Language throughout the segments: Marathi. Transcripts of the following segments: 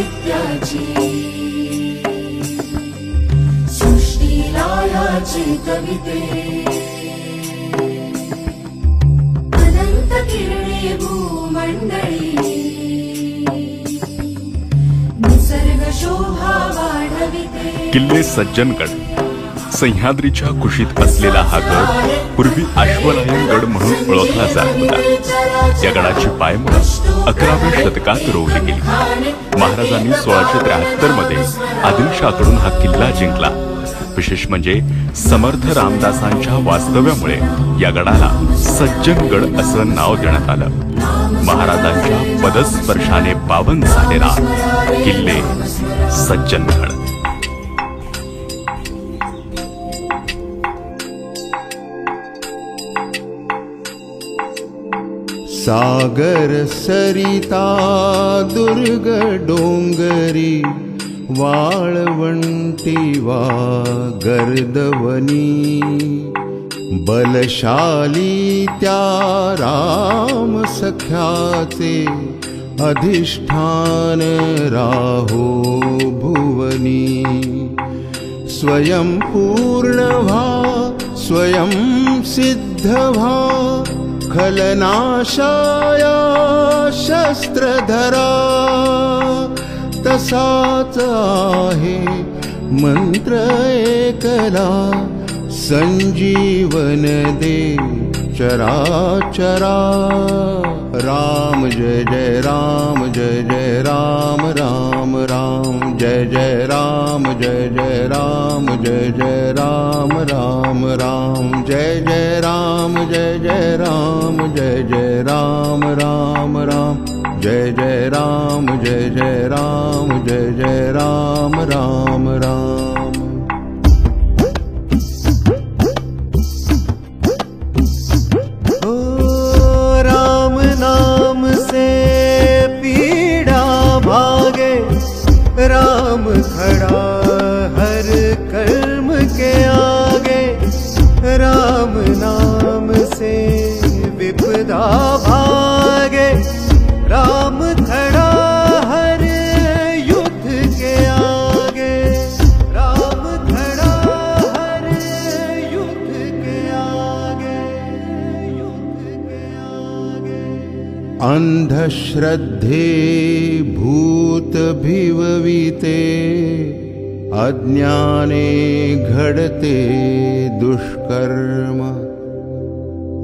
साहित्याची सृष्टीलायाची कविते अनंत किरणे भूमंडळी निसर्ग शोभा वाढविते। किल्ले सज्जनगड सह्याद्रीच्या कुशीत असलेला हा गड पूर्वी अश्वलायन गड म्हणून ओळखला जात होता। या गडाची पायमळ 11व्या शतकात रोवली गेली। महाराजांनी 1673 मध्ये आदिलशाहकडून हा किल्ला जिंकला। विशेष म्हणजे समर्थ रामदासांच्या वास्तव्यामुळे या गडाला सज्जनगड असं नाव देण्यात आलं। महाराजांच्या पदस्पर्शाने पावन झालेला किल्ले सज्जनगड। सागर सरिता दुर्ग डोंगरी वाळवंटी वा गर्दवनी बलशाली त्या राम सख्याचे अधिष्ठान राहो भुवनी। स्वयं पूर्ण भा स्वयं सिद्ध भा खलनाशाया शस्त्रधरा तसाच आहे मंत्र एकला संजीवन दे चराचरा। राम जय जय राम जय जय राम राम राम जय जय राम जय जय राम जय जय राम राम राम जय जय राम जय जय राम जय जय राम राम राम जय जय राम जय जय राम जय जय राम राम राम। राम खड़ा हर कर्म के आगे, राम नाम से विपदा भागे। राम खड़ा हर युद्ध के आगे, राम खड़ा हर युद्ध के आगे, युद्ध के आगे। अंधश्रद्धे भूत भिवविते अज्ञाने घडते दुष्कर्म।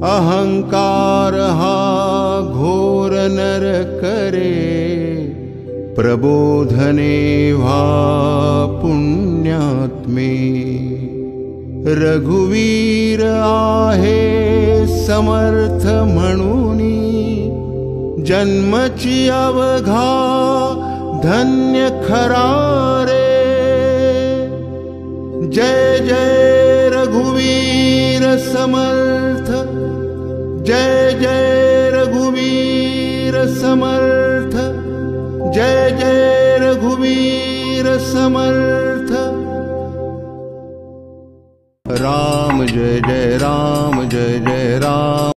अहंकार हा घोर नर करे, प्रबोधने व्हा पुण्यात्मे। रघुवीर आहे समर्थ म्हणूनी, जन्मची अवघा धन्य खरा रे। जय जय रघुवीर समर्थ, जय जय रघुवीर समर्थ, जय जय रघुवीर समर्थ। राम जय जय राम जय जय राम।